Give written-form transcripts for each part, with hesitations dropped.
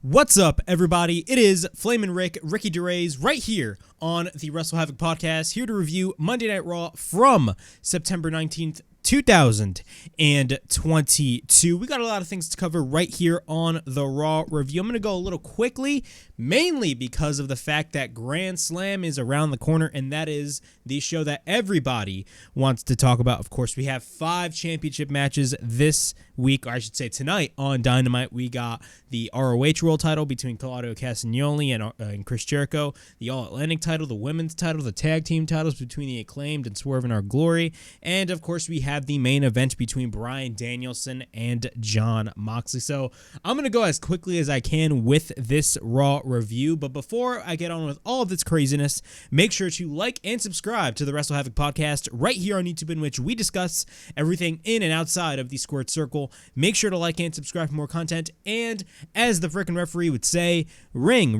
What's up, everybody? It is Flamin' Ricky DeRays, right here on the WrestleHavoc podcast, here to review Monday Night Raw from September 19th, 2022. We got a lot of things to cover right here on the Raw review. I'm going to go a little quickly, mainly because of the fact that Grand Slam is around the corner, and that is the show that everybody wants to talk about. Of course, we have 5 championship matches this week, or I should say tonight on Dynamite. We got the ROH World title between Claudio Castagnoli and Chris Jericho, the All-Atlantic title, the women's title, the tag team titles between the Acclaimed and Swerve in Our Glory, and of course we have the main event between Bryan Danielson and Jon Moxley. So I'm going to go as quickly as I can with this Raw review, but before I get on with all of this craziness, make sure to like and subscribe to the WrestleHavoc podcast right here on YouTube, in which we discuss everything in and outside of the squared circle. Make sure to like and subscribe for more content, and as the frickin' referee would say, ring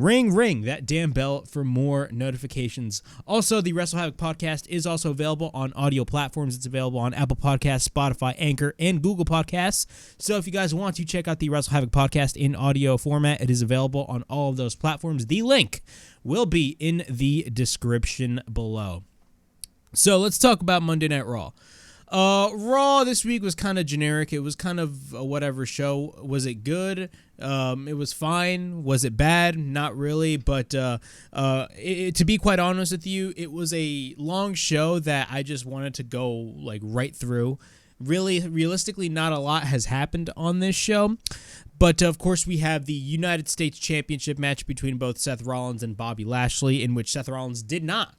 that damn bell for more notifications. Also, the WrestleHavoc podcast is also available on audio platforms. It's available on Apple Podcasts, Spotify, Anchor, and Google Podcasts. So if you guys want to check out the WrestleHavoc podcast in audio format, it is available on all of those platforms. The link will be in the description below. So let's talk about Monday Night Raw. Raw this week was kind of generic. It was kind of a whatever show. Was it good? It was fine. Was it bad? Not really. But to be quite honest with you, it was a long show that I just wanted to go like right through. Really, realistically, not a lot has happened on this show. But, of course, we have the United States Championship match between both Seth Rollins and Bobby Lashley, in which Seth Rollins did not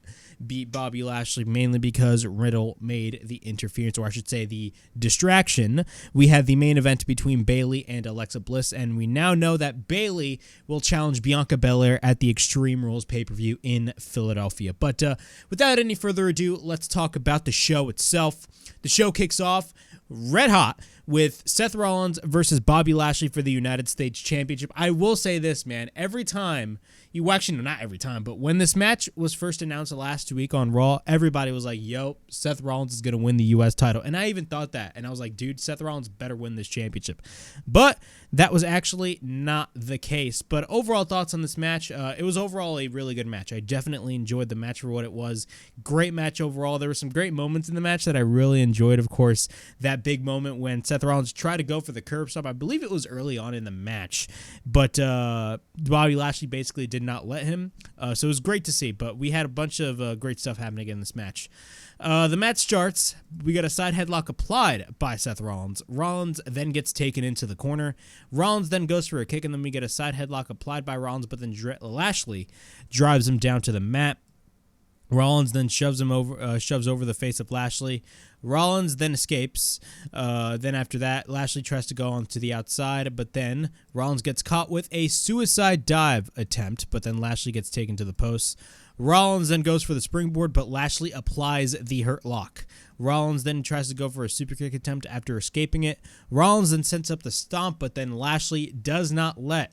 beat Bobby Lashley, mainly because Riddle made the interference, or I should say the distraction. We have the main event between Bayley and Alexa Bliss, and we now know that Bayley will challenge Bianca Belair at the Extreme Rules pay-per-view in Philadelphia. But without any further ado, let's talk about the show itself. The show kicks off red hot with Seth Rollins versus Bobby Lashley for the United States Championship. I will say this, man, every time, not every time, but when this match was first announced last week on Raw, everybody was like, yo, Seth Rollins is going to win the U.S. title. And I even thought that, and I was like, dude, Seth Rollins better win this championship. But that was actually not the case. But overall thoughts on this match, it was overall a really good match. I definitely enjoyed the match for what it was. Great match overall. There were some great moments in the match that I really enjoyed. Of course, that big moment when Seth Rollins tried to go for the curb stomp. I believe it was early on in the match, but Bobby Lashley basically did not let him. So it was great to see, but we had a bunch of great stuff happening in this match. The match starts. We got a side headlock applied by Seth Rollins. Rollins then gets taken into the corner. Rollins then goes for a kick, and then we get a side headlock applied by Rollins, but then Lashley drives him down to the mat. Rollins then shoves over the face of Lashley. Rollins then escapes. Then after that, Lashley tries to go on to the outside, but then Rollins gets caught with a suicide dive attempt, but then Lashley gets taken to the post. Rollins then goes for the springboard, but Lashley applies the hurt lock. Rollins then tries to go for a super kick attempt after escaping it. Rollins then sets up the stomp, but then Lashley does not let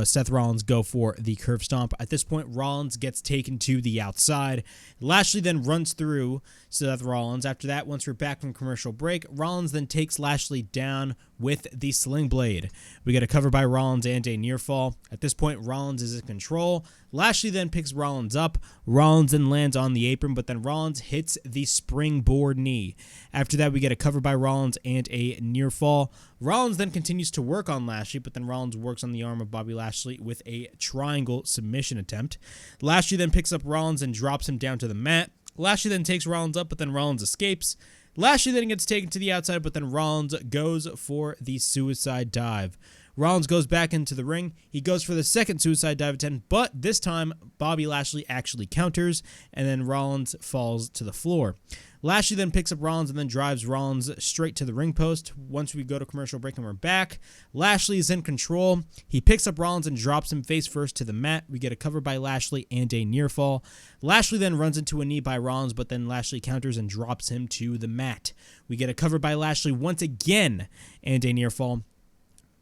Seth Rollins go for the curve stomp. At this point, Rollins gets taken to the outside. Lashley then runs through Seth Rollins. After that, once we're back from commercial break, Rollins then takes Lashley down with the sling blade. We get a cover by Rollins and a near fall. At this point, Rollins is in control. Lashley then picks Rollins up. Rollins then lands on the apron, but then Rollins hits the springboard knee. After that, we get a cover by Rollins and a near fall. Rollins then continues to work on Lashley, but then Rollins works on the arm of Bobby Lashley with a triangle submission attempt. Lashley then picks up Rollins and drops him down to the mat. Lashley then takes Rollins up, but then Rollins escapes. Lashley then gets taken to the outside, but then Rollins goes for the suicide dive. Rollins goes back into the ring. He goes for the second suicide dive attempt, but this time Bobby Lashley actually counters, and then Rollins falls to the floor. Lashley then picks up Rollins and then drives Rollins straight to the ring post. Once we go to commercial break and we're back, Lashley is in control. He picks up Rollins and drops him face first to the mat. We get a cover by Lashley and a near fall. Lashley then runs into a knee by Rollins, but then Lashley counters and drops him to the mat. We get a cover by Lashley once again and a near fall.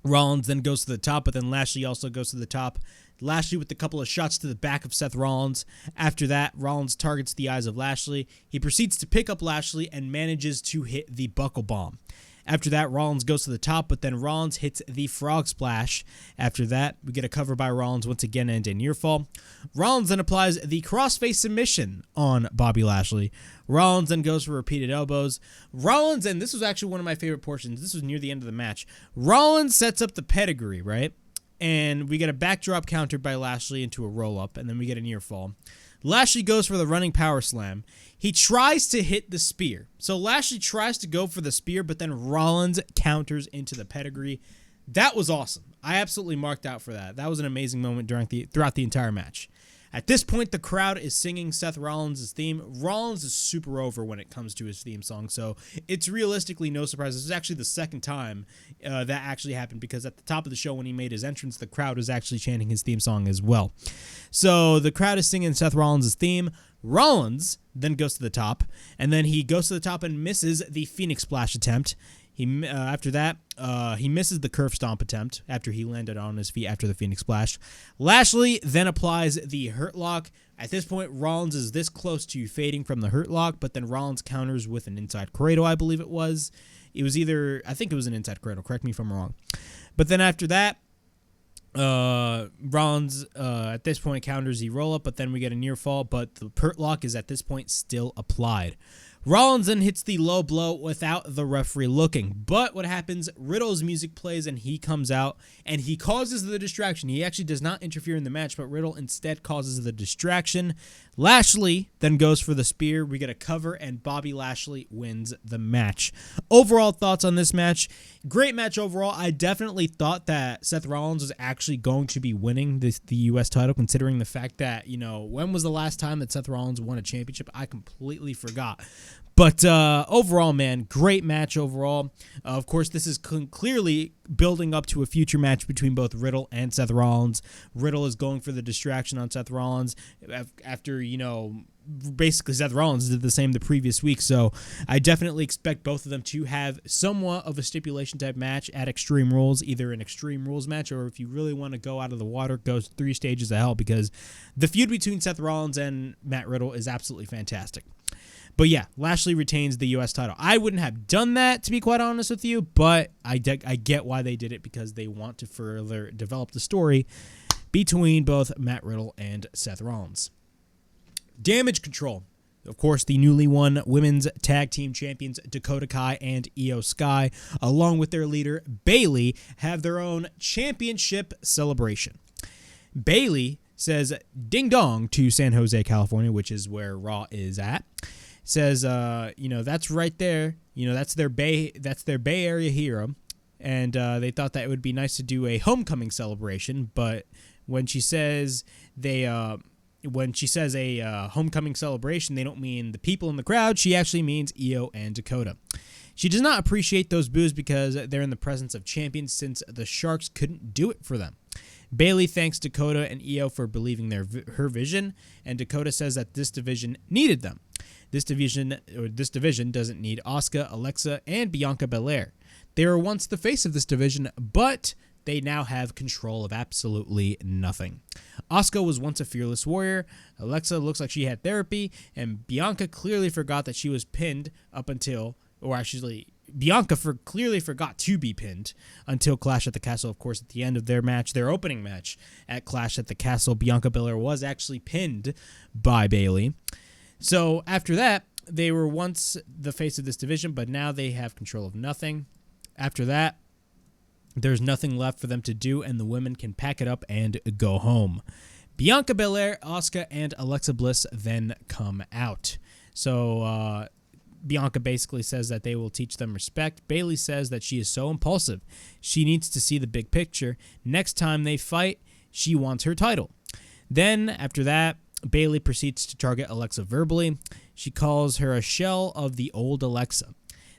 Rollins then goes to the top, but then Lashley also goes to the top. Lashley with a couple of shots to the back of Seth Rollins. After that, Rollins targets the eyes of Lashley. He proceeds to pick up Lashley and manages to hit the buckle bomb. After that, Rollins goes to the top, but then Rollins hits the frog splash. After that, we get a cover by Rollins once again and a near fall. Rollins then applies the crossface submission on Bobby Lashley. Rollins then goes for repeated elbows. Rollins, and this was actually one of my favorite portions, this was near the end of the match. Rollins sets up the pedigree, right? And we get a backdrop countered by Lashley into a roll-up, and then we get a near fall. Lashley goes for the running power slam. He tries to hit the spear. So Lashley tries to go for the spear, but then Rollins counters into the pedigree. That was awesome. I absolutely marked out for that. That was an amazing moment throughout the entire match. At this point, the crowd is singing Seth Rollins' theme. Rollins is super over when it comes to his theme song, so it's realistically no surprise. This is actually the second time that actually happened, because at the top of the show when he made his entrance, the crowd was actually chanting his theme song as well. So the crowd is singing Seth Rollins' theme. Rollins then goes to the top, and then he goes to the top and misses the Phoenix Splash attempt. After that, he misses the curve stomp attempt after he landed on his feet after the Phoenix Splash. Lashley then applies the Hurt Lock. At this point, Rollins is this close to fading from the Hurt Lock, but then Rollins counters with an inside cradle, I believe it was. I think it was an inside cradle. Correct me if I'm wrong. But then after that, Rollins at this point counters the roll-up, but then we get a near fall, but the Hurt Lock is at this point still applied. Rollins then hits the low blow without the referee looking. But what happens, Riddle's music plays and he comes out and he causes the distraction. He actually does not interfere in the match, but Riddle instead causes the distraction. Lashley then goes for the spear. We get a cover and Bobby Lashley wins the match. Overall thoughts on this match? Great match overall. I definitely thought that Seth Rollins was actually going to be winning the U.S. title, considering the fact that, when was the last time that Seth Rollins won a championship? I completely forgot. But overall, man, great match overall. Of course, this is clearly building up to a future match between both Riddle and Seth Rollins. Riddle is going for the distraction on Seth Rollins after, basically Seth Rollins did the same the previous week. So I definitely expect both of them to have somewhat of a stipulation type match at Extreme Rules, either an Extreme Rules match, or if you really want to go out of the water, go 3 stages of hell, because the feud between Seth Rollins and Matt Riddle is absolutely fantastic. But yeah, Lashley retains the U.S. title. I wouldn't have done that, to be quite honest with you, but I get why they did it, because they want to further develop the story between both Matt Riddle and Seth Rollins. Damage Control. Of course, the newly won women's tag team champions Dakota Kai and Io Sky, along with their leader Bayley, have their own championship celebration. Bayley says ding dong to San Jose, California, which is where Raw is at. Says, that's right there. That's their Bay Area hero. And they thought that it would be nice to do a homecoming celebration. But when she says a homecoming celebration, they don't mean the people in the crowd. She actually means Io and Dakota. She does not appreciate those boos because they're in the presence of champions, since the Sharks couldn't do it for them. Bayley thanks Dakota and Io for believing her vision, and Dakota says that this division needed them. This division doesn't need Asuka, Alexa, and Bianca Belair. They were once the face of this division, but they now have control of absolutely nothing. Asuka was once a fearless warrior. Alexa looks like she had therapy, and Bianca clearly forgot that she was pinned Bianca clearly forgot to be pinned until Clash at the Castle. Of course, at the end of their opening match at Clash at the Castle, Bianca Belair was actually pinned by Bayley. So after that, they were once the face of this division, but now they have control of nothing. After that, there's nothing left for them to do, and the women can pack it up and go home. Bianca Belair, Asuka, and Alexa Bliss then come out. So Bianca basically says that they will teach them respect. Bayley says that she is so impulsive. She needs to see the big picture. Next time they fight, she wants her title. Then, after that, Bayley proceeds to target Alexa verbally. She calls her a shell of the old Alexa.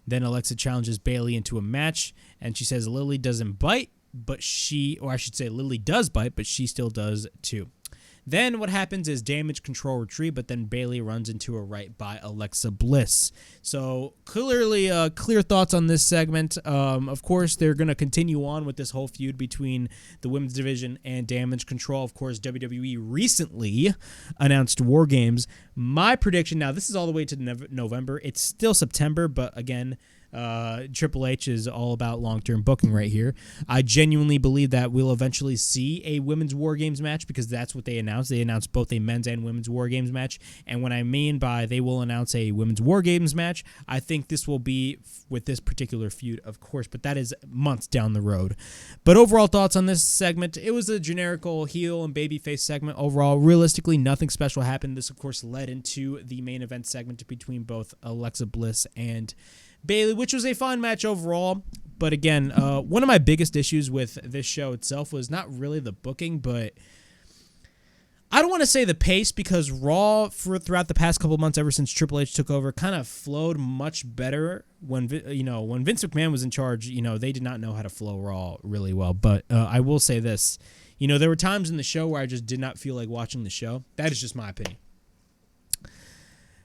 Then Alexa challenges Bayley into a match, and she says Lily doesn't bite, Lily does bite, but she still does too. Then what happens is Damage Control retreat, but then Bayley runs into a right by Alexa Bliss. So clearly, clear thoughts on this segment. Of course, they're going to continue on with this whole feud between the women's division and Damage Control. Of course, WWE recently announced War Games. My prediction, now this is all the way to November. It's still September, but again, Triple H is all about long-term booking right here. I genuinely believe that we'll eventually see a women's War Games match because that's what they announced. They announced both a men's and women's War Games match. And what I mean by they will announce a women's War Games match, I think this will be with this particular feud, of course, but that is months down the road. But overall thoughts on this segment, it was a generical heel and babyface segment overall. Realistically, nothing special happened. This, of course, led into the main event segment between both Alexa Bliss and Bayley, which was a fine match overall. But again, one of my biggest issues with this show itself was not really the booking, but I don't want to say the pace because Raw throughout the past couple months, ever since Triple H took over, kind of flowed much better. When Vince McMahon was in charge, they did not know how to flow Raw really well. But I will say this, there were times in the show where I just did not feel like watching the show. That is just my opinion.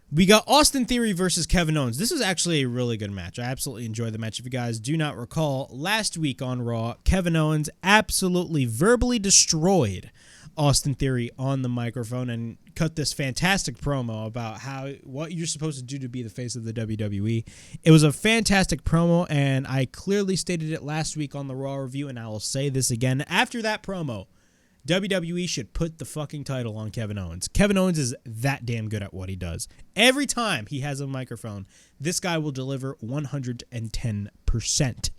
We got Austin Theory versus Kevin Owens. This was actually a really good match. I absolutely enjoyed the match. If you guys do not recall, last week on Raw, Kevin Owens absolutely verbally destroyed Austin Theory on the microphone and cut this fantastic promo about what you're supposed to do to be the face of the WWE. It was a fantastic promo, and I clearly stated it last week on the Raw review, and I will say this again. After that promo, WWE should put the fucking title on Kevin Owens. Kevin Owens is that damn good at what he does. Every time he has a microphone, this guy will deliver 110%.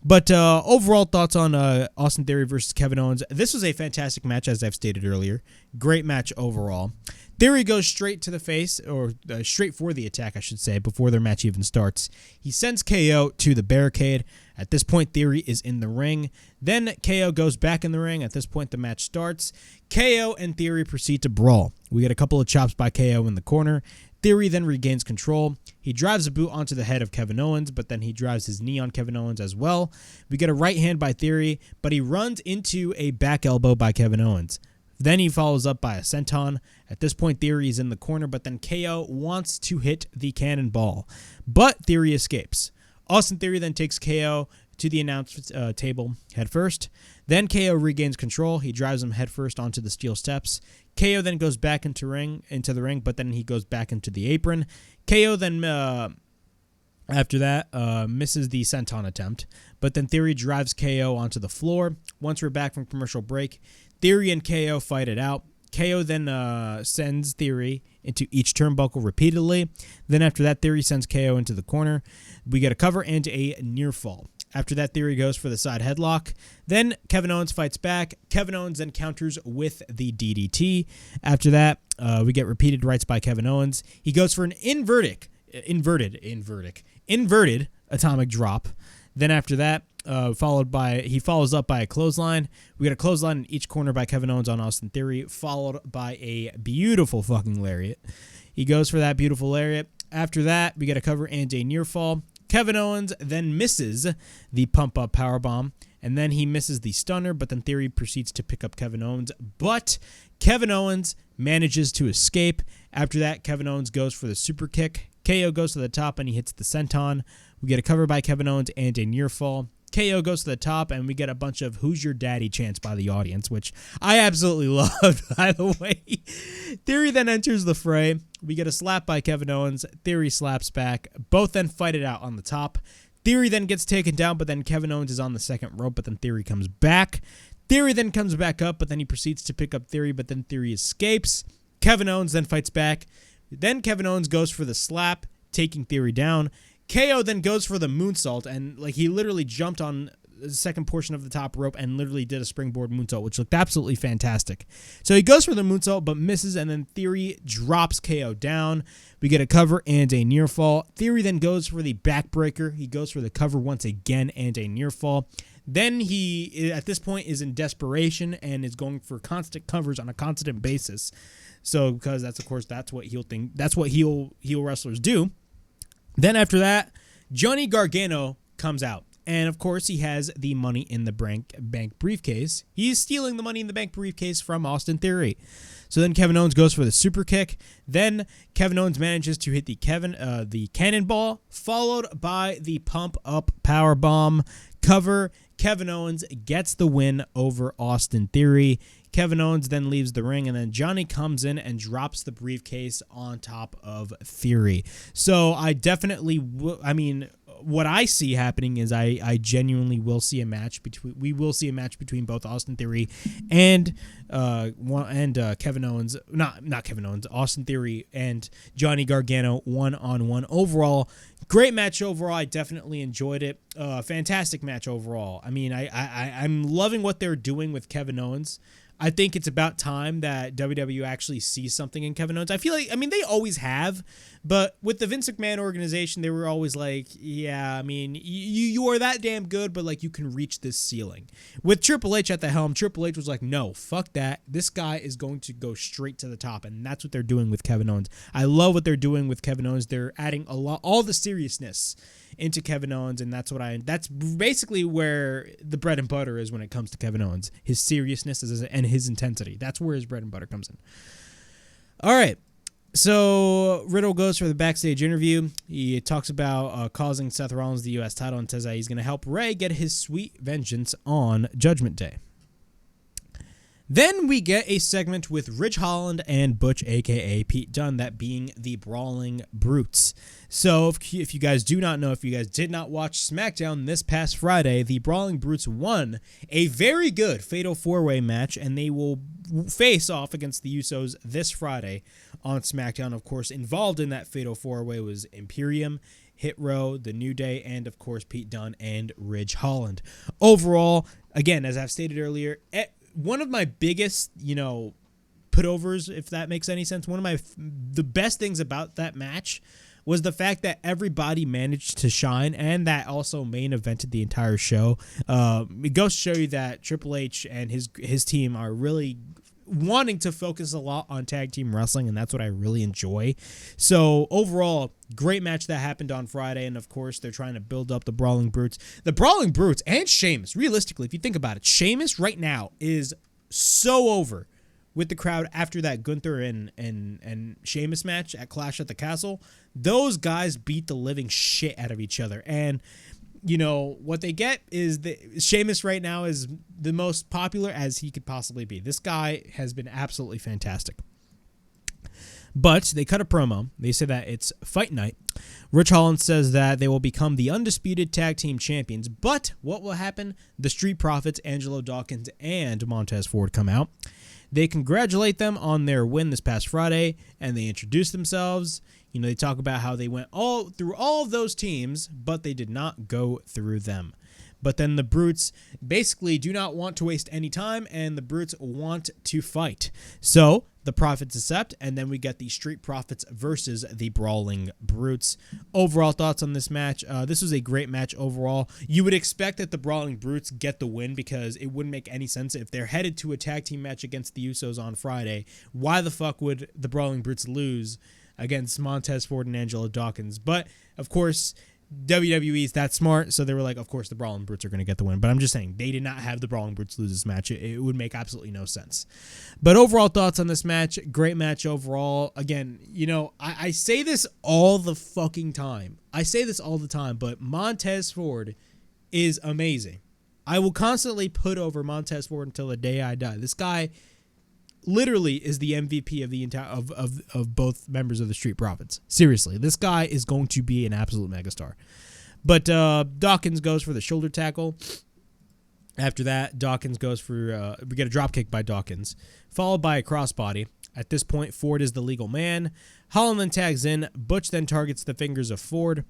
But overall thoughts on Austin Theory versus Kevin Owens. This was a fantastic match, as I've stated earlier. Great match overall. Theory goes straight to the face, or straight for the attack, I should say, before their match even starts. He sends KO to the barricade. At this point, Theory is in the ring. Then KO goes back in the ring. At this point, the match starts. KO and Theory proceed to brawl. We get a couple of chops by KO in the corner. Theory then regains control. He drives a boot onto the head of Kevin Owens, but then he drives his knee on Kevin Owens as well. We get a right hand by Theory, but he runs into a back elbow by Kevin Owens. Then he follows up by a senton. At this point, Theory is in the corner, but then KO wants to hit the cannonball, but Theory escapes. Austin Theory then takes KO to the announce table headfirst. Then KO regains control. He drives him headfirst onto the steel steps. KO then goes back into the ring, but then he goes back into the apron. KO then, after that, misses the senton attempt, but then Theory drives KO onto the floor. Once we're back from commercial break, Theory and KO fight it out. KO then sends Theory into each turnbuckle repeatedly. Then after that, Theory sends KO into the corner. We get a cover and a near fall. After that, Theory goes for the side headlock. Then Kevin Owens fights back. Kevin Owens then counters with the DDT. After that, we get repeated rights by Kevin Owens. He goes for an inverted atomic drop. Then after that, he follows up by a clothesline. We got a clothesline in each corner by Kevin Owens on Austin Theory, followed by a beautiful fucking lariat. He goes for that beautiful lariat. After that, we get a cover and a near fall. Kevin Owens then misses the pump-up powerbomb, and then he misses the stunner, but then Theory proceeds to pick up Kevin Owens. But Kevin Owens manages to escape. After that, Kevin Owens goes for the super kick. KO goes to the top, and he hits the senton. We get a cover by Kevin Owens and a near fall. KO goes to the top, and we get a bunch of "Who's Your Daddy" chants by the audience, which I absolutely loved, by the way. Theory then enters the fray. We get a slap by Kevin Owens. Theory slaps back. Both then fight it out on the top. Theory then gets taken down, but then Kevin Owens is on the second rope, but then Theory comes back. Theory then comes back up, but then he proceeds to pick up Theory, but then Theory escapes. Kevin Owens then fights back. Then Kevin Owens goes for the slap, taking Theory down. KO then goes for the moonsault, and he literally jumped on the second portion of the top rope and literally did a springboard moonsault, which looked absolutely fantastic. So he goes for the moonsault, but misses, and then Theory drops KO down. We get a cover and a near fall. Theory then goes for the backbreaker. He goes for the cover once again and a near fall. Then he, at this point, is in desperation and is going for constant covers on a constant basis. So, because that's what heel wrestlers do. Then after that, Johnny Gargano comes out. And, of course, he has the Money in the Bank briefcase. He's stealing the Money in the Bank briefcase from Austin Theory. So then Kevin Owens goes for the super kick. Then Kevin Owens manages to hit the cannonball, followed by the pump-up powerbomb cover. Kevin Owens gets the win over Austin Theory. Kevin Owens then leaves the ring, and then Johnny comes in and drops the briefcase on top of Theory. So I definitely, what I see happening is I genuinely will see a match between both Austin Theory and Kevin Owens, not Kevin Owens, Austin Theory and Johnny Gargano 1-on-1. Overall, great match overall. I definitely enjoyed it. Fantastic match overall. I mean, I'm loving what they're doing with Kevin Owens. I think it's about time that WWE actually sees something in Kevin Owens. I feel like, I mean, they always have, but with the Vince McMahon organization, they were always like, yeah, I mean, you are that damn good, but like you can reach this ceiling. With Triple H at the helm, Triple H was like, no, fuck that. This guy is going to go straight to the top, and that's what they're doing with Kevin Owens. I love what they're doing with Kevin Owens. They're adding all the seriousness into Kevin Owens, and that's basically where the bread and butter is when it comes to Kevin Owens. His seriousness and his intensity. That's where his bread and butter comes in. All right. So Riddle goes for the backstage interview. He talks about causing Seth Rollins the U.S. title and says that he's going to help Ray get his sweet vengeance on Judgment Day. Then we get a segment with Ridge Holland and Butch, a.k.a. Pete Dunne, that being the Brawling Brutes. So if you guys do not know, if you guys did not watch SmackDown this past Friday, the Brawling Brutes won a very good Fatal 4-Way match, and they will face off against the Usos this Friday on SmackDown. Of course, involved in that Fatal 4-Way was Imperium, Hit Row, The New Day, and, of course, Pete Dunne and Ridge Holland. Overall, again, as I've stated earlier, one of my biggest, putovers, if that makes any sense, the best things about that match was the fact that everybody managed to shine, and that also main evented the entire show. It goes to show you that Triple H and his team are really wanting to focus a lot on tag team wrestling, and that's what I really enjoy. So overall, great match that happened on Friday, and of course they're trying to build up the Brawling Brutes. The Brawling Brutes and Sheamus, realistically, if you think about it, Sheamus right now is so over with the crowd after that Gunther and Sheamus match at Clash at the Castle. Those guys beat the living shit out of each other, and what they get is that Sheamus right now is the most popular as he could possibly be. This guy has been absolutely fantastic. But they cut a promo. They say that it's fight night. Ridge Holland says that they will become the undisputed tag team champions. But what will happen? The Street Profits, Angelo Dawkins and Montez Ford, come out. They congratulate them on their win this past Friday, and they introduce themselves. They talk about how they went through all of those teams, but they did not go through them. But then the Brutes basically do not want to waste any time, and the Brutes want to fight. So the Profits accept, and then we get the Street Profits versus the Brawling Brutes. Overall thoughts on this match. This was a great match overall. You would expect that the Brawling Brutes get the win because it wouldn't make any sense if they're headed to a tag team match against the Usos on Friday. Why the fuck would the Brawling Brutes lose against Montez Ford and Angelo Dawkins? But, of course, WWE is that smart, so they were like, of course, the Brawling Brutes are going to get the win. But I'm just saying, they did not have the Brawling Brutes lose this match. It would make absolutely no sense. But overall thoughts on this match, great match overall. Again, I say this all the fucking time. I say this all the time, but Montez Ford is amazing. I will constantly put over Montez Ford until the day I die. This guy literally is the MVP of the entire of both members of the Street Profits. Seriously, this guy is going to be an absolute megastar. But Dawkins goes for the shoulder tackle. After that, Dawkins goes for we get a drop kick by Dawkins, followed by a crossbody. At this point, Ford is the legal man. Holland then tags in. Butch then targets the fingers of Ford.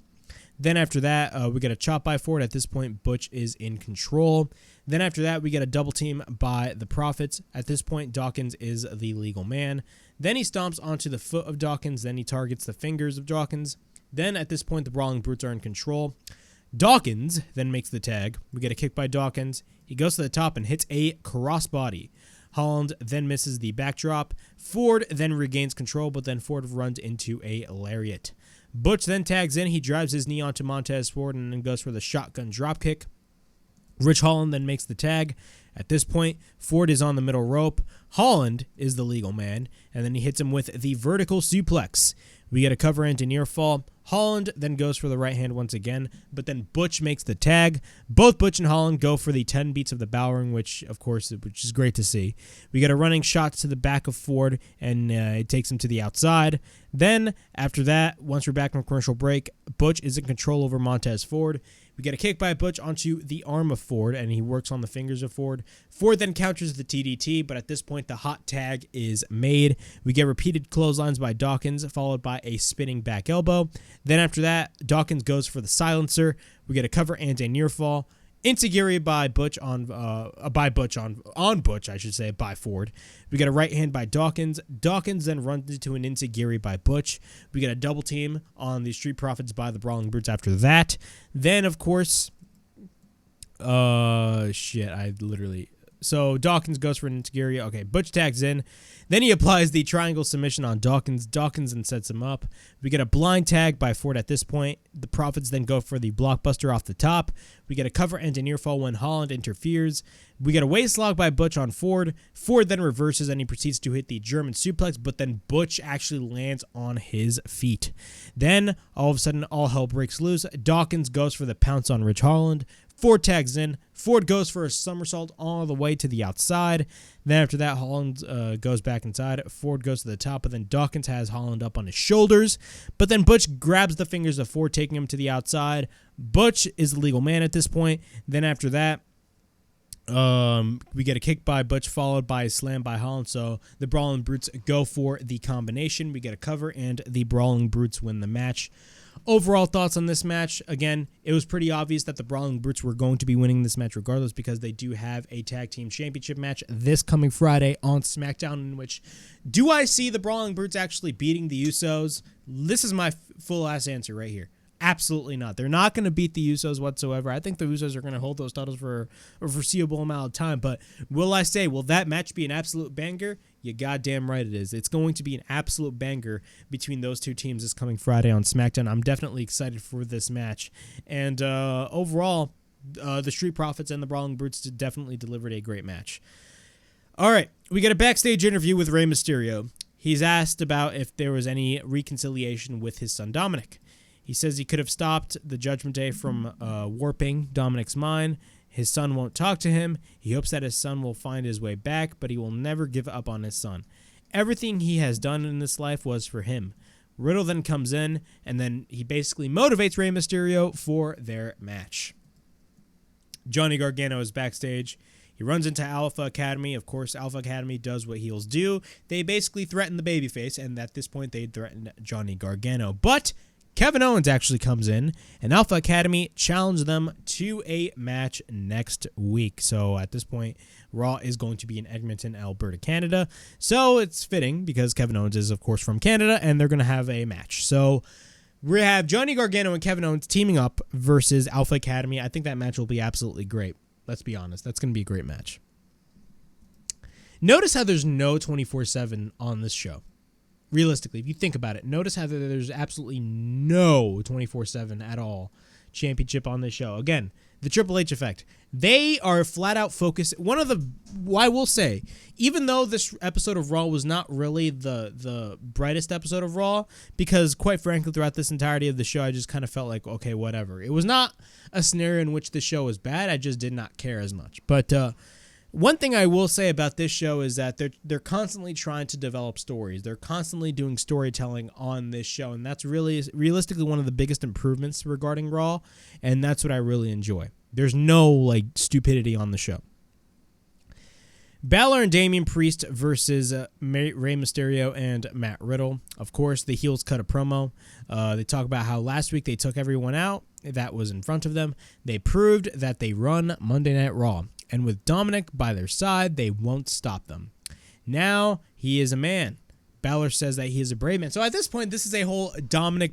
Then after that, we get a chop by Ford. At this point, Butch is in control. Then after that, we get a double team by the Profits. At this point, Dawkins is the legal man. Then he stomps onto the foot of Dawkins. Then he targets the fingers of Dawkins. Then at this point, the Brawling Brutes are in control. Dawkins then makes the tag. We get a kick by Dawkins. He goes to the top and hits a crossbody. Holland then misses the backdrop. Ford then regains control, but then Ford runs into a lariat. Butch then tags in. He drives his knee onto Montez Ford and then goes for the shotgun dropkick. Ridge Holland then makes the tag. At this point, Ford is on the middle rope. Holland is the legal man, and then he hits him with the vertical suplex. We get a cover into near fall. Holland then goes for the right hand once again, but then Butch makes the tag. Both Butch and Holland go for the 10 beats of the bow ring, which is great to see. We get a running shot to the back of Ford, and it takes him to the outside. Then, after that, once we're back from commercial break, Butch is in control over Montez Ford. We get a kick by Butch onto the arm of Ford, and he works on the fingers of Ford. Ford then counters the TDT, but at this point, the hot tag is made. We get repeated clotheslines by Dawkins, followed by a spinning back elbow. Then after that, Dawkins goes for the silencer. We get a cover and a near fall. Enzuigiri by Butch by Ford. We get a right hand by Dawkins. Dawkins then runs into an Enzuigiri by Butch. We get a double team on the Street Profits by the Brawling Brutes after that. Then, of course, so Dawkins goes for an Enzuigiri. Okay, Butch tags in. Then he applies the triangle submission on Dawkins. Dawkins then sets him up. We get a blind tag by Ford at this point. The Profits then go for the blockbuster off the top. We get a cover and a near fall when Holland interferes. We get a waist lock by Butch on Ford. Ford then reverses and he proceeds to hit the German suplex, but then Butch actually lands on his feet. Then, all of a sudden, all hell breaks loose. Dawkins goes for the pounce on Rich Holland. Ford tags in. Ford goes for a somersault all the way to the outside. Then after that, Holland goes back inside. Ford goes to the top, but then Dawkins has Holland up on his shoulders. But then Butch grabs the fingers of Ford, taking him to the outside. Butch is the legal man at this point. Then after that, we get a kick by Butch followed by a slam by Holland. So the Brawling Brutes go for the combination. We get a cover and the Brawling Brutes win the match. Overall thoughts on this match. Again, it was pretty obvious that the Brawling Brutes were going to be winning this match regardless because they do have a tag team championship match this coming Friday on SmackDown, in which do I see the Brawling Brutes actually beating the Usos? This is my full ass answer right here. Absolutely not. They're not going to beat the Usos whatsoever. I think the Usos are going to hold those titles for a foreseeable amount of time. But will that match be an absolute banger? You goddamn right it is. It's going to be an absolute banger between those two teams this coming Friday on SmackDown. I'm definitely excited for this match. And overall, the Street Profits and the Brawling Brutes definitely delivered a great match. All right, we get a backstage interview with Rey Mysterio. He's asked about if there was any reconciliation with his son Dominic. He says he could have stopped the Judgment Day from warping Dominic's mind. His son won't talk to him. He hopes that his son will find his way back, but he will never give up on his son. Everything he has done in this life was for him. Riddle then comes in, and then he basically motivates Rey Mysterio for their match. Johnny Gargano is backstage. He runs into Alpha Academy. Of course, Alpha Academy does what heels do. They basically threaten the babyface, and at this point, they threaten Johnny Gargano. But Kevin Owens actually comes in, and Alpha Academy challenged them to a match next week. So at this point, Raw is going to be in Edmonton, Alberta, Canada. So it's fitting because Kevin Owens is, of course, from Canada, and they're going to have a match. So we have Johnny Gargano and Kevin Owens teaming up versus Alpha Academy. I think that match will be absolutely great. Let's be honest. That's going to be a great match. Notice how there's no 24/7 on this show. Realistically, if you think about it, notice how there's absolutely no 24/7 at all championship on this show. Again, the Triple H effect. They are flat out focused. I will say, even though this episode of Raw was not really the brightest episode of Raw, because quite frankly, throughout this entirety of the show, I just kind of felt like, okay, whatever. It was not a scenario in which the show was bad. I just did not care as much. But one thing I will say about this show is that they're constantly trying to develop stories. They're constantly doing storytelling on this show, and that's really realistically one of the biggest improvements regarding Raw, and that's what I really enjoy. There's no stupidity on the show. Balor and Damian Priest versus Rey Mysterio and Matt Riddle. Of course, the heels cut a promo. They talk about how last week they took everyone out that was in front of them. They proved that they run Monday Night Raw. And with Dominic by their side, they won't stop them. Now, he is a man. Balor says that he is a brave man. So at this point, this is a whole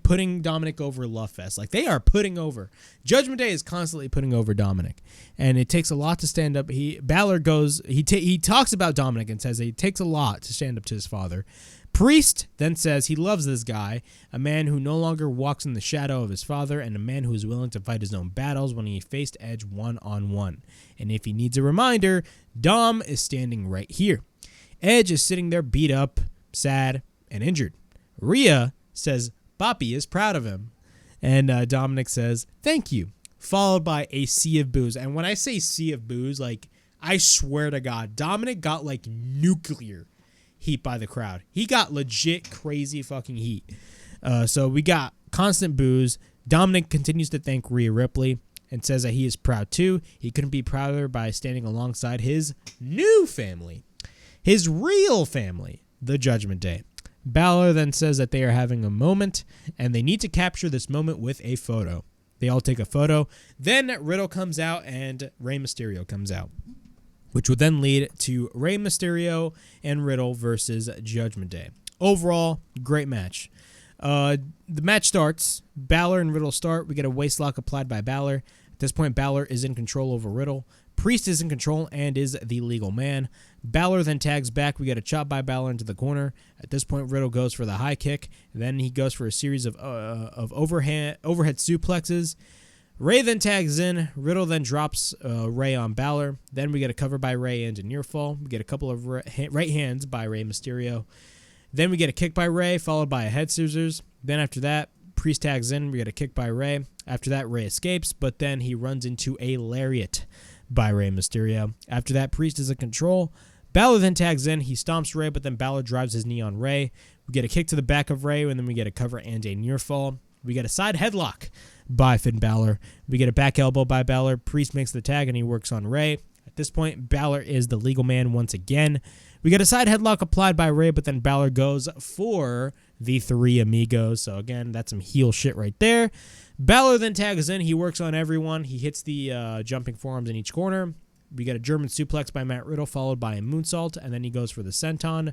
putting Dominic over love fest. They are putting over. Judgment Day is constantly putting over Dominic. And it takes a lot to stand up. Balor goes, he talks about Dominic and says it takes a lot to stand up to his father. Priest then says he loves this guy, a man who no longer walks in the shadow of his father, and a man who is willing to fight his own battles when he faced Edge one-on-one. And if he needs a reminder, Dom is standing right here. Edge is sitting there beat up, sad, and injured. Rhea says Boppy is proud of him. And Dominic says, thank you, followed by a sea of boos. And when I say sea of boos, like, I swear to God, Dominic got like nuclear heat by the crowd. He got legit crazy fucking heat. So we got constant boos. Dominic continues to thank Rhea Ripley and says that he is proud too. He couldn't be prouder by standing alongside his new family, his real family, the Judgment Day. Balor then says that they are having a moment and they need to capture this moment with a photo. They all take a photo. Then Riddle comes out and Rey Mysterio comes out, which would then lead to Rey Mysterio and Riddle versus Judgment Day. Overall, great match. The match starts. Balor and Riddle start. We get a waistlock applied by Balor. At this point, Balor is in control over Riddle. Priest is in control and is the legal man. Balor then tags back. We get a chop by Balor into the corner. At this point, Riddle goes for the high kick. Then he goes for a series of overhead suplexes. Rey then tags in. Riddle then drops Rey on Balor. Then we get a cover by Rey into near fall. We get a couple of right hands by Rey Mysterio. Then we get a kick by Rey, followed by a head scissors. Then after that, Priest tags in. We get a kick by Rey. After that, Rey escapes, but then he runs into a lariat by Rey Mysterio. After that, Priest is in control. Balor then tags in. He stomps Rey, but then Balor drives his knee on Rey. We get a kick to the back of Rey, and then we get a cover and a near fall. We get a side headlock by Finn Balor. We get a back elbow by Balor. Priest makes the tag, and he works on Rey. At this point, Balor is the legal man once again. We get a side headlock applied by Rey, but then Balor goes for the Three Amigos. So, again, that's some heel shit right there. Balor then tags in. He works on everyone. He hits the jumping forearms in each corner. We get a German suplex by Matt Riddle, followed by a moonsault, and then he goes for the senton.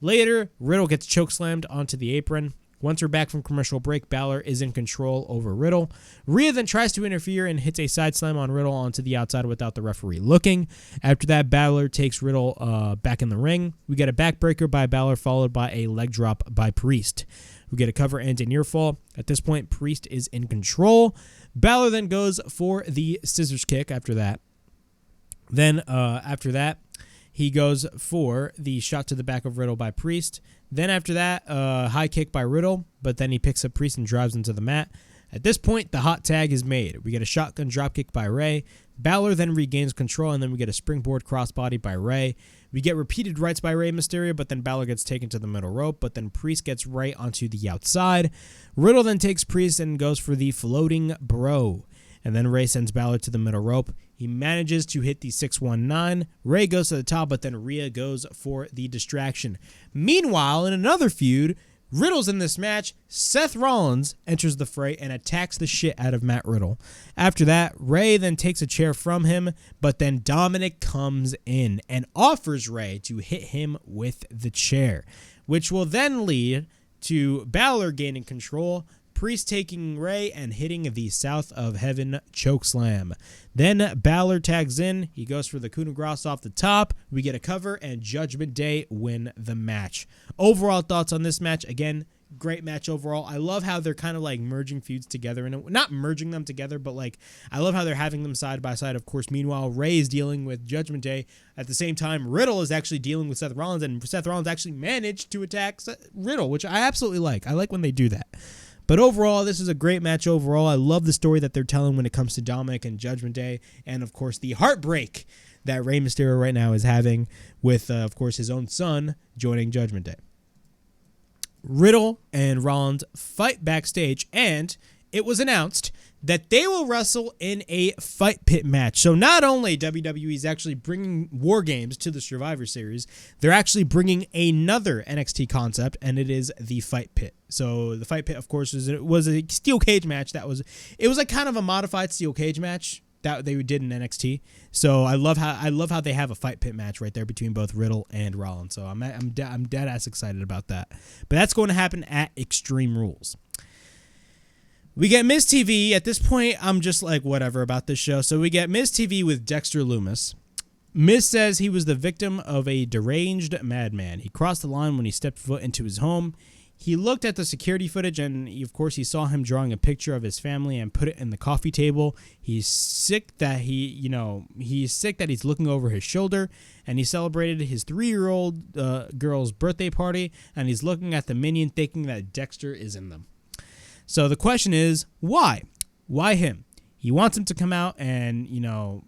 Later, Riddle gets chokeslammed onto the apron. Once we're back from commercial break, Balor is in control over Riddle. Rhea then tries to interfere and hits a side slam on Riddle onto the outside without the referee looking. After that, Balor takes Riddle back in the ring. We get a backbreaker by Balor, followed by a leg drop by Priest. We get a cover and a near fall. At this point, Priest is in control. Balor then goes for the scissors kick after that. Then after that, he goes for the shot to the back of Riddle by Priest. Then after that, high kick by Riddle, but then he picks up Priest and drives into the mat. At this point, the hot tag is made. We get a shotgun dropkick by Rey. Balor then regains control, and then we get a springboard crossbody by Rey. We get repeated rights by Rey Mysterio, but then Balor gets taken to the middle rope, but then Priest gets Rey onto the outside. Riddle then takes Priest and goes for the floating bro. And then Rey sends Balor to the middle rope. He manages to hit the 619. Rey goes to the top, but then Rhea goes for the distraction. Meanwhile, in another feud, Riddle's in this match. Seth Rollins enters the fray and attacks the shit out of Matt Riddle. After that, Rey then takes a chair from him, but then Dominic comes in and offers Rey to hit him with the chair, which will then lead to Balor gaining control, Priest taking Rey and hitting the South of Heaven chokeslam. Then Balor tags in. He goes for the coup de grace off the top. We get a cover, and Judgment Day win the match. Overall thoughts on this match? Again, great match overall. I love how they're kind of like merging feuds together. And not merging them together, but like I love how they're having them side by side. Of course, meanwhile, Rey is dealing with Judgment Day. At the same time, Riddle is actually dealing with Seth Rollins, and Seth Rollins actually managed to attack Riddle, which I absolutely like. I like when they do that. But overall, this is a great match overall. I love the story that they're telling when it comes to Dominic and Judgment Day. And, of course, the heartbreak that Rey Mysterio right now is having with, of course, his own son joining Judgment Day. Riddle and Rollins fight backstage, and it was announced that they will wrestle in a fight pit match. So not only WWE is actually bringing War Games to the Survivor Series, they're actually bringing another NXT concept, and it is the fight pit. So the fight pit, of course, was a steel cage match. It was like kind of a modified steel cage match that they did in NXT. So I love how they have a fight pit match right there between both Riddle and Rollins. So I'm dead ass excited about that. But that's going to happen at Extreme Rules. We get Miz TV. At this point, I'm just like, whatever about this show. So we get Miz TV with Dexter Lumis. Miz says he was the victim of a deranged madman. He crossed the line when he stepped foot into his home. He looked at the security footage, and of course he saw him drawing a picture of his family and put it in the coffee table. He's sick that he's looking over his shoulder, and he celebrated his 3-year-old girl's birthday party, and he's looking at the minion thinking that Dexter is in them. So the question is, why? Why him? He wants him to come out, and,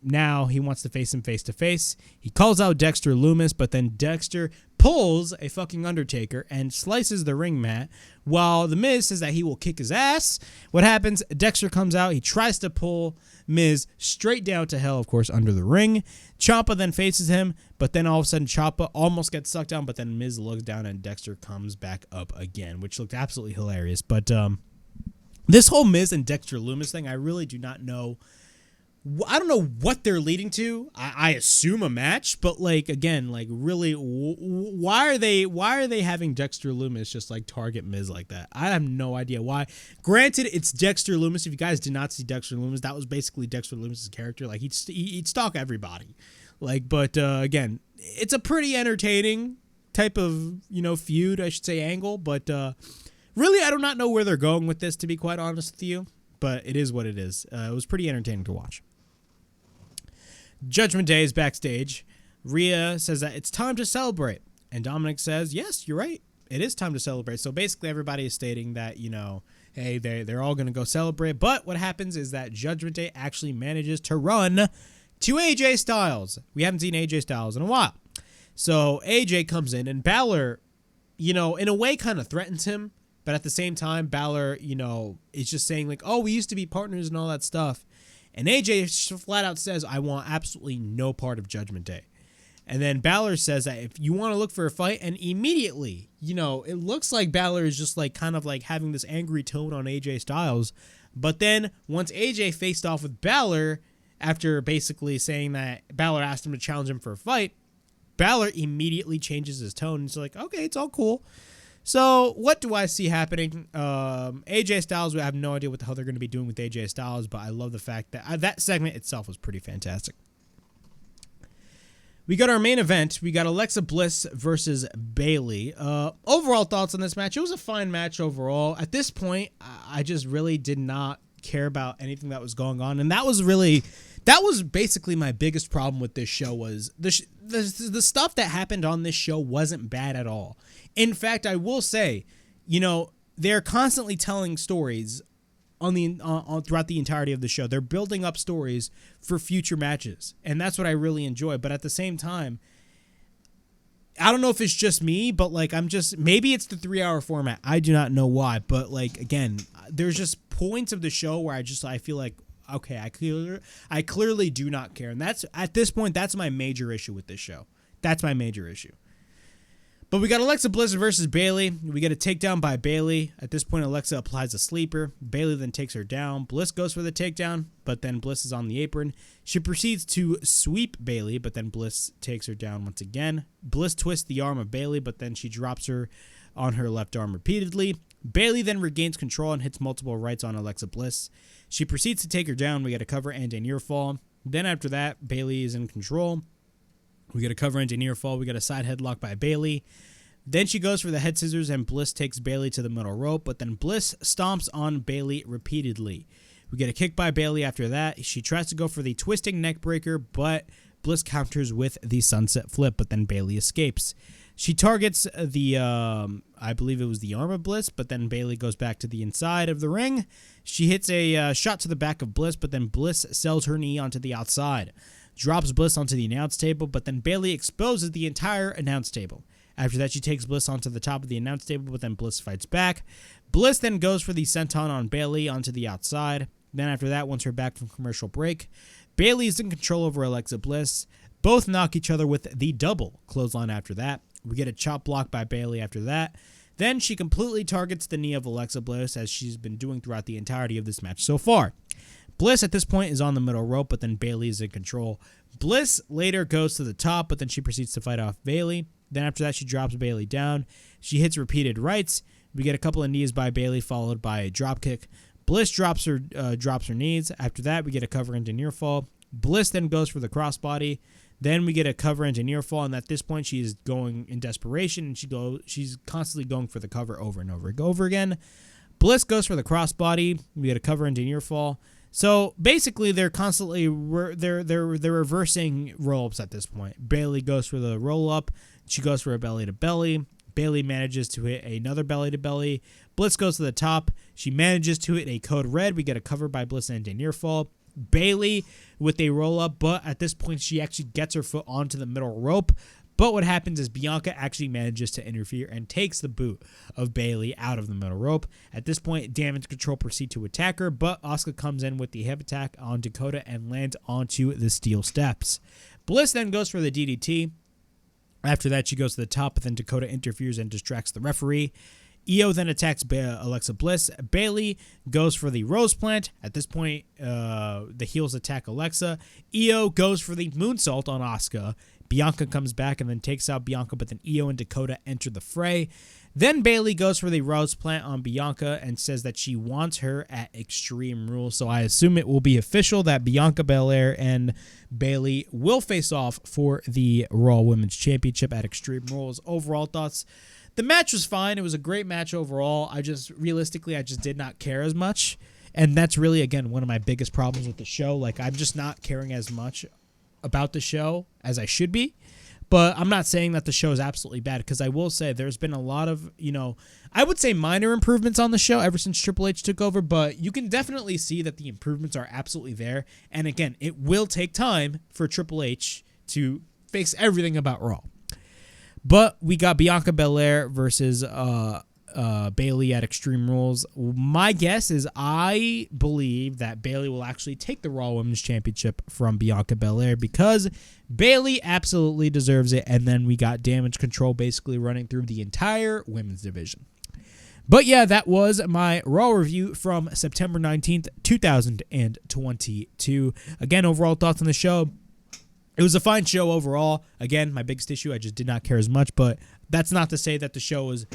now he wants to face him face to face. He calls out Dexter Lumis, but then Dexter pulls a fucking Undertaker and slices the ring mat, while The Miz says that he will kick his ass. What happens? Dexter comes out. He tries to pull Miz straight down to hell, of course, under the ring. Ciampa then faces him, but then all of a sudden Ciampa almost gets sucked down, but then Miz looks down and Dexter comes back up again, which looked absolutely hilarious. But, this whole Miz and Dexter Lumis thing, I really do not know. I don't know what they're leading to. I assume a match, but really, why are they having Dexter Lumis just target Miz like that? I have no idea why. Granted, it's Dexter Lumis. If you guys did not see Dexter Lumis, that was basically Dexter Lumis' character. He'd stalk everybody. Again, it's a pretty entertaining type of feud, I should say, angle, but. Really, I do not know where they're going with this, to be quite honest with you, but it is what it is. It was pretty entertaining to watch. Judgment Day is backstage. Rhea says that it's time to celebrate, and Dominic says, yes, you're right, it is time to celebrate. So basically everybody is stating that, hey, they're all going to go celebrate, but what happens is that Judgment Day actually manages to run to AJ Styles. We haven't seen AJ Styles in a while. So AJ comes in, and Balor, in a way kind of threatens him. But at the same time, Balor, is just saying oh, we used to be partners and all that stuff. And AJ flat out says, I want absolutely no part of Judgment Day. And then Balor says that if you want to look for a fight, and immediately, it looks like Balor is just having this angry tone on AJ Styles. But then once AJ faced off with Balor, after basically saying that Balor asked him to challenge him for a fight, Balor immediately changes his tone. It's okay, it's all cool. So, what do I see happening? AJ Styles, I have no idea what the hell they're going to be doing with AJ Styles, but I love the fact that that segment itself was pretty fantastic. We got our main event. We got Alexa Bliss versus Bayley. Overall thoughts on this match? It was a fine match overall. At this point, I just really did not care about anything that was going on, and that was basically my biggest problem with this show. Was the stuff that happened on this show wasn't bad at all. In fact, I will say, they're constantly telling stories on throughout the entirety of the show. They're building up stories for future matches, and that's what I really enjoy. But at the same time, I don't know if it's just me, but maybe it's the 3-hour format. I do not know why, but again, there's just points of the show where I feel okay, I clearly do not care, and that's at this point that's my major issue with this show. That's my major issue. But we got Alexa Bliss versus Bayley. We get a takedown by Bayley. At this point, Alexa applies a sleeper. Bayley then takes her down. Bliss goes for the takedown, but then Bliss is on the apron. She proceeds to sweep Bayley, but then Bliss takes her down once again. Bliss twists the arm of Bayley, but then she drops her on her left arm repeatedly. Bayley then regains control and hits multiple rights on Alexa Bliss. She proceeds to take her down. We get a cover and a near fall. Then after that, Bayley is in control. We get a cover and a near fall. We get a side headlock by Bayley. Then she goes for the head scissors, and Bliss takes Bayley to the middle rope, but then Bliss stomps on Bayley repeatedly. We get a kick by Bayley after that. She tries to go for the twisting neck breaker, but Bliss counters with the sunset flip, but then Bayley escapes. She targets the, I believe it was the arm of Bliss, but then Bayley goes back to the inside of the ring. She hits a shot to the back of Bliss, but then Bliss sells her knee onto the outside. Drops Bliss onto the announce table, but then Bayley exposes the entire announce table. After that, she takes Bliss onto the top of the announce table, but then Bliss fights back. Bliss then goes for the senton on Bayley onto the outside. Then after that, once we're back from commercial break, Bayley is in control over Alexa Bliss. Both knock each other with the double clothesline after that. We get a chop block by Bayley after that. Then she completely targets the knee of Alexa Bliss, as she's been doing throughout the entirety of this match so far. Bliss at this point is on the middle rope, but then Bayley is in control. Bliss later goes to the top, but then she proceeds to fight off Bayley. Then after that, she drops Bayley down. She hits repeated rights. We get a couple of knees by Bayley, followed by a drop kick. Bliss drops her knees. After that, we get a cover into near fall. Bliss then goes for the crossbody. Then we get a cover into near fall, and at this point she is going in desperation, and she's constantly going for the cover over and over again. Bliss goes for the crossbody. We get a cover into near fall. So basically, they're constantly they're reversing roll-ups at this point. Bayley goes for the roll-up. She goes for a belly-to-belly. Bayley manages to hit another belly-to-belly. Bliss goes to the top. She manages to hit a code red. We get a cover by Bliss and a near fall. Bayley with a roll-up, but at this point, she actually gets her foot onto the middle rope. But what happens is Bianca actually manages to interfere and takes the boot of Bayley out of the middle rope. At this point, Damage Control proceed to attack her, but Asuka comes in with the hip attack on Dakota and lands onto the steel steps. Bliss then goes for the DDT. After that, she goes to the top, but then Dakota interferes and distracts the referee. Io then attacks Alexa Bliss. Bayley goes for the Rose Plant. At this point, the heels attack Alexa. Io goes for the moonsault on Asuka. Bianca comes back and then takes out Bianca, but then Io and Dakota enter the fray. Then Bayley goes for the Rose Plant on Bianca and says that she wants her at Extreme Rules. So I assume it will be official that Bianca Belair and Bayley will face off for the Raw Women's Championship at Extreme Rules. Overall thoughts? The match was fine. It was a great match overall. I just did not care as much. And that's really, again, one of my biggest problems with the show. Like, I'm just not caring as much about the show as I should be. But I'm not saying that the show is absolutely bad, because I will say there's been a lot of, I would say minor improvements on the show ever since Triple H took over, but you can definitely see that the improvements are absolutely there. And again, it will take time for Triple H to fix everything about Raw. But we got Bianca Belair versus Bayley at Extreme Rules. My guess is I believe that Bayley will actually take the Raw Women's Championship from Bianca Belair, because Bayley absolutely deserves it. And then we got Damage Control basically running through the entire women's division. But yeah, that was my Raw review from September 19th, 2022. Again, overall thoughts on the show. It was a fine show overall. Again, my biggest issue, I just did not care as much, but that's not to say that the show was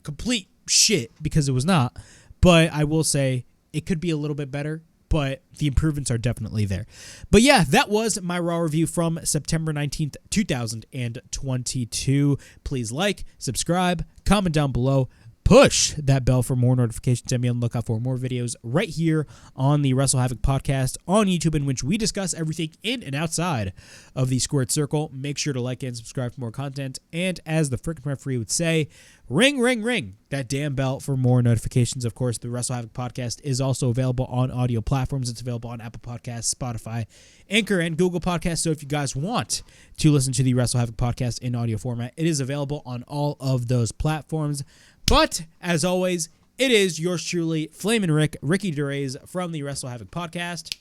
complete shit, because it was not. But I will say it could be a little bit better, but the improvements are definitely there. But yeah, that was my Raw review from September 19th, 2022. Please like, subscribe, comment down below. Push that bell for more notifications and be on the lookout for more videos right here on the WrestleHavoc podcast on YouTube, in which we discuss everything in and outside of the squared circle. Make sure to like and subscribe for more content. And as the frickin' referee would say, ring, ring, ring that damn bell for more notifications. Of course, the WrestleHavoc podcast is also available on audio platforms. It's available on Apple Podcasts, Spotify, Anchor, and Google Podcasts. So if you guys want to listen to the WrestleHavoc podcast in audio format, it is available on all of those platforms. But, as always, it is yours truly, Flamin' Ricky Durays from the WrestleHavoc podcast,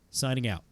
signing out.